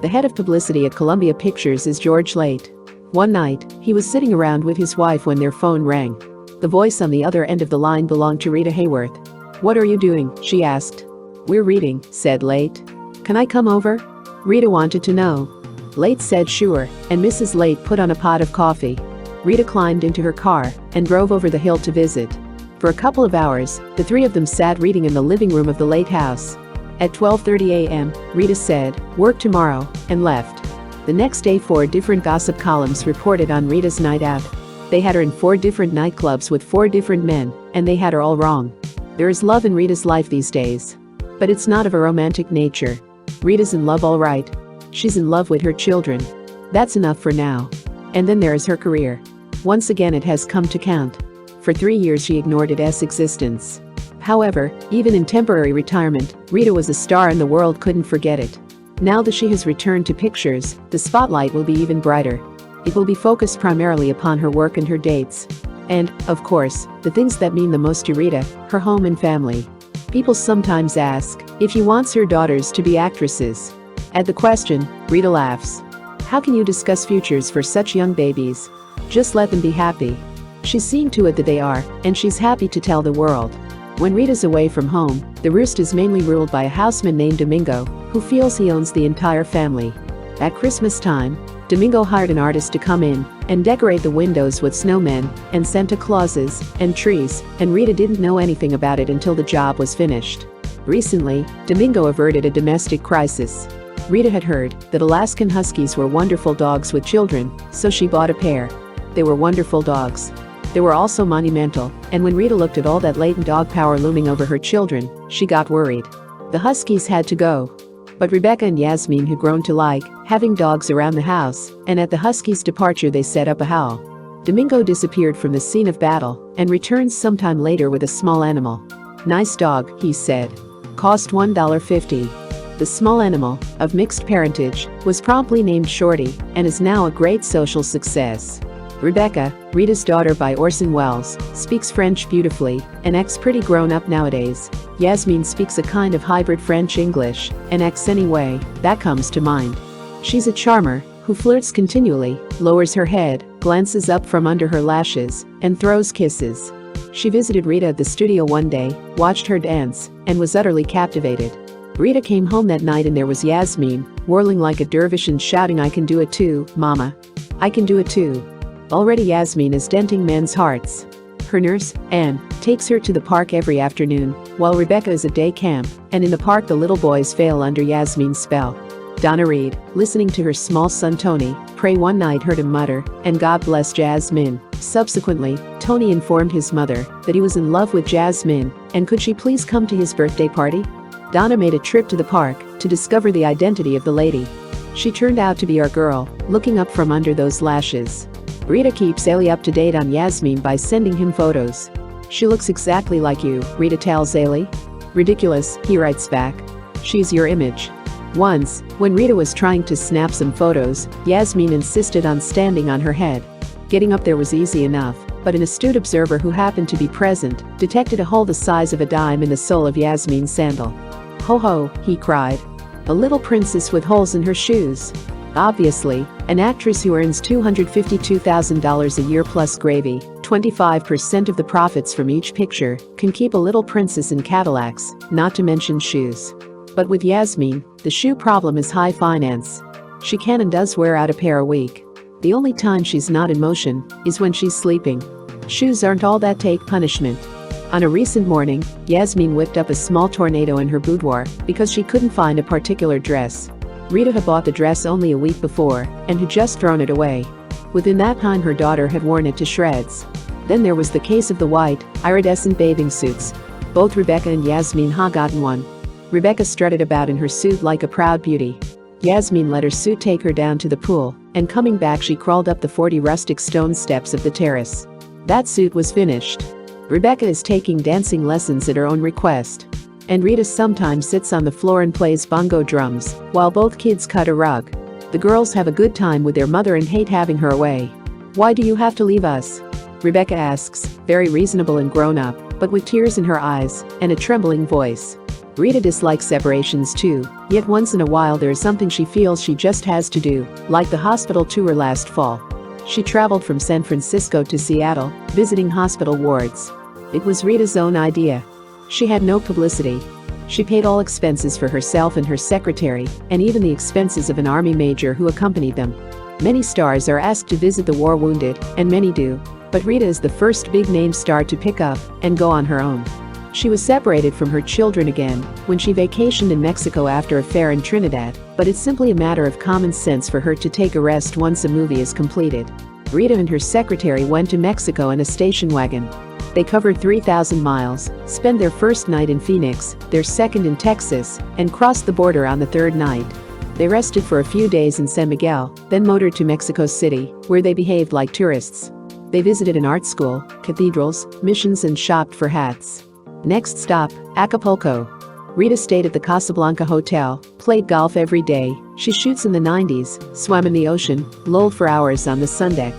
The head of publicity at Columbia Pictures is George Late. One night, he was sitting around with his wife when their phone rang. The voice on the other end of the line belonged to Rita Hayworth. "What are you doing?" she asked. "We're reading," said Late. "Can I come over?" Rita wanted to know. Late said sure, and Mrs. Late put on a pot of coffee. Rita climbed into her car and drove over the hill to visit. For a couple of hours, the three of them sat reading in the living room of the Late house. At 12:30 a.m., Rita said, "Work tomorrow," and left. The next day 4 different gossip columns reported on Rita's night out. They had her in 4 different nightclubs with 4 different men, and they had her all wrong. There is love in Rita's life these days. But it's not of a romantic nature. Rita's in love all right. She's in love with her children. That's enough for now. And then there is her career. Once again it has come to count. For 3 years she ignored its existence. However, even in temporary retirement, Rita was a star and the world couldn't forget it. Now that she has returned to pictures, the spotlight will be even brighter. It will be focused primarily upon her work and her dates. And, of course, the things that mean the most to Rita, her home and family. People sometimes ask if she wants her daughters to be actresses. At the question, Rita laughs. How can you discuss futures for such young babies? Just let them be happy. She's seen to it that they are, and she's happy to tell the world. When Rita's away from home, the roost is mainly ruled by a houseman named Domingo, who feels he owns the entire family. At Christmas time, Domingo hired an artist to come in and decorate the windows with snowmen and Santa Clauses and trees, and Rita didn't know anything about it until the job was finished. Recently, Domingo averted a domestic crisis. Rita had heard that Alaskan Huskies were wonderful dogs with children, so she bought a pair. They were wonderful dogs. They were also monumental, and when Rita looked at all that latent dog power looming over her children, she got worried. The Huskies had to go. But Rebecca and Yasmin had grown to like having dogs around the house, and at the Huskies' departure they set up a howl. Domingo disappeared from the scene of battle and returned sometime later with a small animal. "Nice dog," he said. "Cost $1.50. The small animal, of mixed parentage, was promptly named Shorty and is now a great social success. Rebecca, Rita's daughter by Orson Welles, speaks French beautifully and acts pretty grown up nowadays. Yasmin speaks a kind of hybrid French-English and acts any way that comes to mind. She's a charmer who flirts continually, lowers her head, glances up from under her lashes, and throws kisses. She visited Rita at the studio one day, watched her dance, and was utterly captivated. Rita came home that night and there was Yasmin, whirling like a dervish and shouting, "I can do it too, mama. I can do it too." Already Yasmin is denting men's hearts. Her nurse, Anne, takes her to the park every afternoon, while Rebecca is at day camp, and in the park the little boys fail under Yasmin's spell. Donna Reed, listening to her small son Tony pray one night, heard him mutter, "And God bless Jasmine." Subsequently, Tony informed his mother that he was in love with Jasmine, and could she please come to his birthday party? Donna made a trip to the park to discover the identity of the lady. She turned out to be our girl, looking up from under those lashes. Rita keeps Ailey up to date on Yasmin by sending him photos. "She looks exactly like you," Rita tells Ailey. "Ridiculous," he writes back. "She's your image." Once, when Rita was trying to snap some photos, Yasmin insisted on standing on her head. Getting up there was easy enough, but an astute observer who happened to be present detected a hole the size of a dime in the sole of Yasmin's sandal. "Ho ho," he cried. "A little princess with holes in her shoes." Obviously, an actress who earns $252,000 a year plus gravy, 25% of the profits from each picture, can keep a little princess in Cadillacs, not to mention shoes. But with Yasmin, the shoe problem is high finance. She can and does wear out a pair a week. The only time she's not in motion is when she's sleeping. Shoes aren't all that take punishment. On a recent morning, Yasmin whipped up a small tornado in her boudoir because she couldn't find a particular dress. Rita had bought the dress only a week before and had just thrown it away. Within that time her daughter had worn it to shreds. Then there was the case of the white, iridescent bathing suits. Both Rebecca and Yasmin had gotten one. Rebecca strutted about in her suit like a proud beauty. Yasmin let her suit take her down to the pool, and coming back she crawled up the 40 rustic stone steps of the terrace. That suit was finished. Rebecca is taking dancing lessons at her own request. And Rita sometimes sits on the floor and plays bongo drums, while both kids cut a rug. The girls have a good time with their mother and hate having her away. "Why do you have to leave us?" Rebecca asks, very reasonable and grown up, but with tears in her eyes and a trembling voice. Rita dislikes separations too, yet once in a while there is something she feels she just has to do, like the hospital tour last fall. She traveled from San Francisco to Seattle, visiting hospital wards. It was Rita's own idea. She had no publicity. She paid all expenses for herself and her secretary, and even the expenses of an army major who accompanied them. Many stars are asked to visit the war wounded, and many do, but Rita is the first big-name star to pick up and go on her own. She was separated from her children again when she vacationed in Mexico after a fair in Trinidad, but it's simply a matter of common sense for her to take a rest once a movie is completed. Rita and her secretary went to Mexico in a station wagon. They covered 3,000 miles, spent their first night in Phoenix, their second in Texas, and crossed the border on the third night. They rested for a few days in San Miguel, then motored to Mexico City, where they behaved like tourists. They visited an art school, cathedrals, missions, and shopped for hats. Next stop, Acapulco. Rita stayed at the Casablanca Hotel, played golf every day. She shoots in the 90s, swam in the ocean, lolled for hours on the sun deck.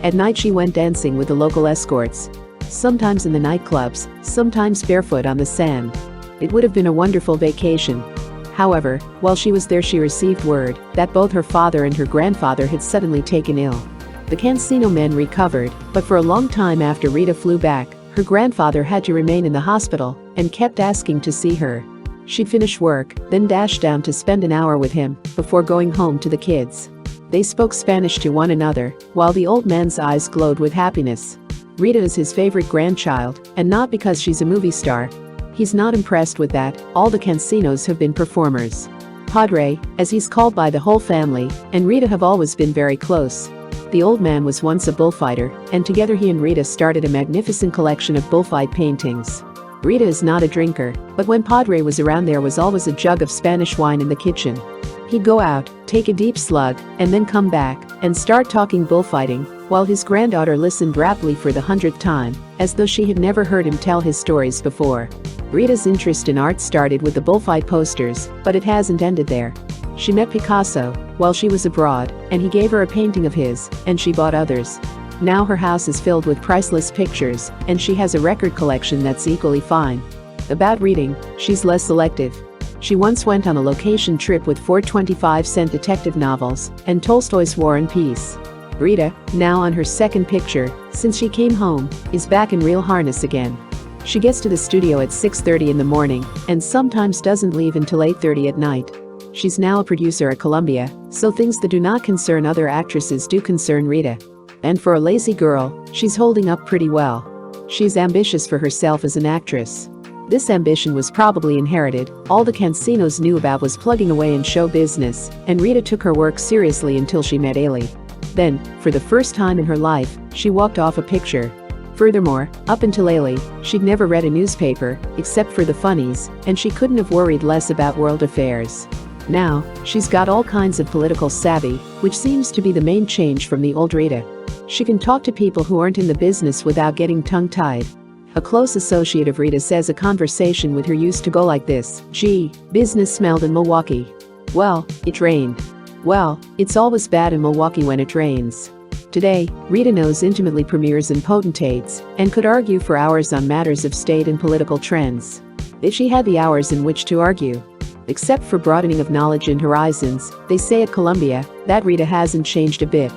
At night she went dancing with the local escorts. Sometimes in the nightclubs, sometimes barefoot on the sand. It would have been a wonderful vacation. However, while she was there she received word that both her father and her grandfather had suddenly taken ill. The Cancino men recovered, but for a long time after Rita flew back, her grandfather had to remain in the hospital and kept asking to see her. She'd finish work, then dash down to spend an hour with him before going home to the kids. They spoke Spanish to one another, while the old man's eyes glowed with happiness. Rita is his favorite grandchild, and not because she's a movie star. He's not impressed with that. All the Cancinos have been performers. Padre, as he's called by the whole family, and Rita have always been very close. The old man was once a bullfighter, and together he and Rita started a magnificent collection of bullfight paintings. Rita is not a drinker, but when Padre was around there was always a jug of Spanish wine in the kitchen. He'd go out, take a deep slug, and then come back and start talking bullfighting, while his granddaughter listened raptly for the 100th time, as though she had never heard him tell his stories before. Rita's interest in art started with the bullfight posters, but it hasn't ended there. She met Picasso while she was abroad, and he gave her a painting of his, and she bought others. Now her house is filled with priceless pictures, and she has a record collection that's equally fine. About reading, she's less selective. She once went on a location trip with 4 25-cent detective novels and Tolstoy's War and Peace. Rita, now on her second picture, since she came home, is back in real harness again. She gets to the studio at 6:30 in the morning and sometimes doesn't leave until 8:30 at night. She's now a producer at Columbia, so things that do not concern other actresses do concern Rita. And for a lazy girl, she's holding up pretty well. She's ambitious for herself as an actress. This ambition was probably inherited. All the Cancinos knew about was plugging away in show business, and Rita took her work seriously until she met Ailey. Then, for the first time in her life, she walked off a picture. Furthermore, up until Ailey, she'd never read a newspaper, except for the funnies, and she couldn't have worried less about world affairs. Now, she's got all kinds of political savvy, which seems to be the main change from the old Rita. She can talk to people who aren't in the business without getting tongue-tied. A close associate of Rita says a conversation with her used to go like this: "Gee, business smelled in Milwaukee. Well, it rained. Well, it's always bad in Milwaukee when it rains." Today, Rita knows intimately premiers and potentates, and could argue for hours on matters of state and political trends. If she had the hours in which to argue. Except for broadening of knowledge and horizons, they say at Columbia that Rita hasn't changed a bit.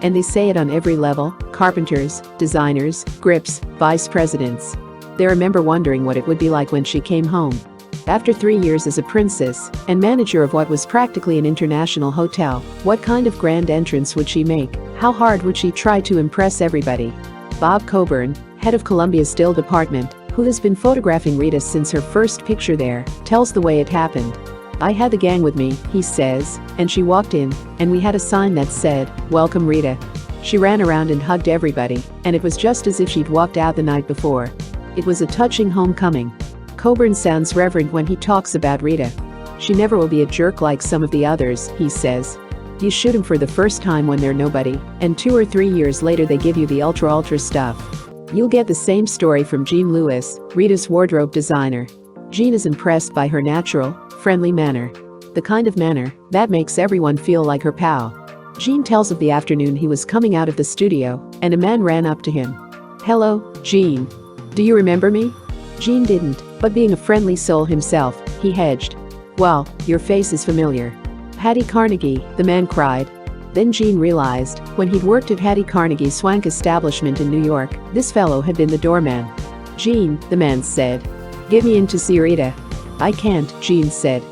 And they say it on every level: carpenters, designers, grips, vice presidents. They remember wondering what it would be like when she came home. After 3 years as a princess and manager of what was practically an international hotel, what kind of grand entrance would she make? How hard would she try to impress everybody? Bob Coburn, head of Columbia's still department, who has been photographing Rita since her first picture there, tells the way it happened. "I had the gang with me," he says, "and she walked in, and we had a sign that said, 'Welcome Rita.' She ran around and hugged everybody, and it was just as if she'd walked out the night before. It was a touching homecoming." Coburn sounds reverent when he talks about Rita. "She never will be a jerk like some of the others," he says. "You shoot them for the first time when they're nobody, and 2 or 3 years later they give you the ultra stuff." You'll get the same story from Jean Lewis, Rita's wardrobe designer. Jean is impressed by her natural, friendly manner. The kind of manner that makes everyone feel like her pal. Jean tells of the afternoon he was coming out of the studio, and a man ran up to him. "Hello, Jean. Do you remember me?" Jean didn't, but being a friendly soul himself, he hedged. Well, your face is familiar. Hattie Carnegie, the man cried. Then Gene realized, when he'd worked at Hattie Carnegie's swank establishment in New York, this fellow had been the doorman. Gene, the man said. Get me in to see Rita. I can't, Gene said.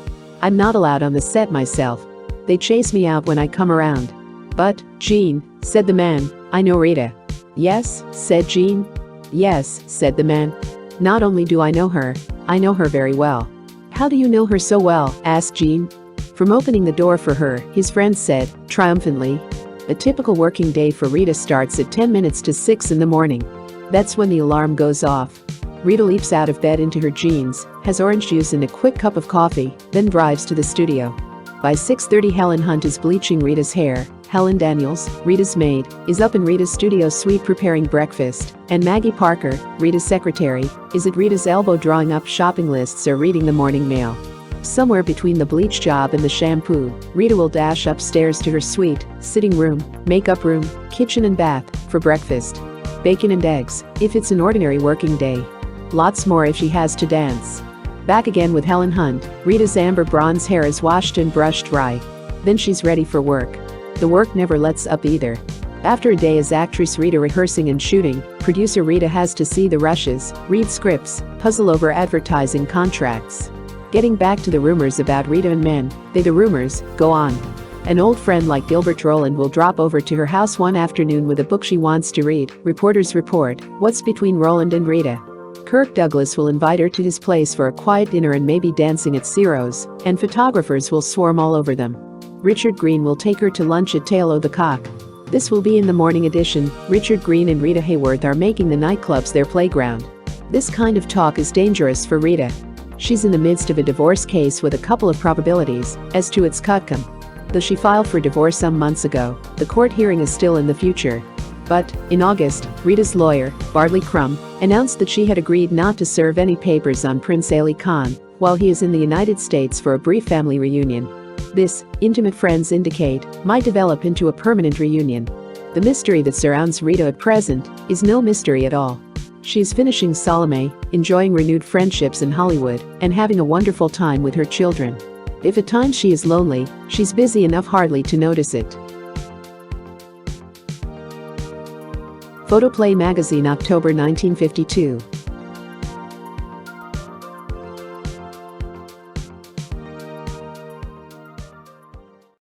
I'm not allowed on the set myself. They chase me out when I come around. But, Gene, said the man, I know Rita. Yes, said Gene. Yes, said the man. Not only do I know her very well. How do you know her so well? Asked Gene. From opening the door for her, his friend said, triumphantly. A typical working day for Rita starts at 10 minutes to 6 in the morning. That's when the alarm goes off. Rita leaps out of bed into her jeans, has orange juice and a quick cup of coffee, then drives to the studio. By 6:30 Helen Hunt is bleaching Rita's hair, Helen Daniels, Rita's maid, is up in Rita's studio suite preparing breakfast, and Maggie Parker, Rita's secretary, is at Rita's elbow drawing up shopping lists or reading the morning mail. Somewhere between the bleach job and the shampoo, Rita will dash upstairs to her suite, sitting room, makeup room, kitchen and bath, for breakfast. Bacon and eggs, if it's an ordinary working day. Lots more if she has to dance. Back again with Helen Hunt, Rita's amber bronze hair is washed and brushed dry. Then she's ready for work. The work never lets up either. After a day as actress Rita rehearsing and shooting, producer Rita has to see the rushes, read scripts, puzzle over advertising contracts. Getting back to the rumors about Rita and men, the rumors go on. An old friend like Gilbert Roland will drop over to her house one afternoon with a book she wants to read. Reporters report, what's between Roland and Rita? Kirk Douglas will invite her to his place for a quiet dinner and maybe dancing at Ciro's, and photographers will swarm all over them. Richard Green will take her to lunch at Tail o' the Cock. This will be in the morning edition. Richard Green and Rita Hayworth are making the nightclubs their playground. This kind of talk is dangerous for Rita. She's in the midst of a divorce case with a couple of probabilities as to its outcome. Though she filed for divorce some months ago, the court hearing is still in the future. But, in August, Rita's lawyer, Bartley Crum, announced that she had agreed not to serve any papers on Prince Ali Khan while he is in the United States for a brief family reunion. This, intimate friends indicate, might develop into a permanent reunion. The mystery that surrounds Rita at present is no mystery at all. She is finishing Salome, enjoying renewed friendships in Hollywood, and having a wonderful time with her children. If at times she is lonely, she's busy enough hardly to notice it. Photoplay magazine, October 1952.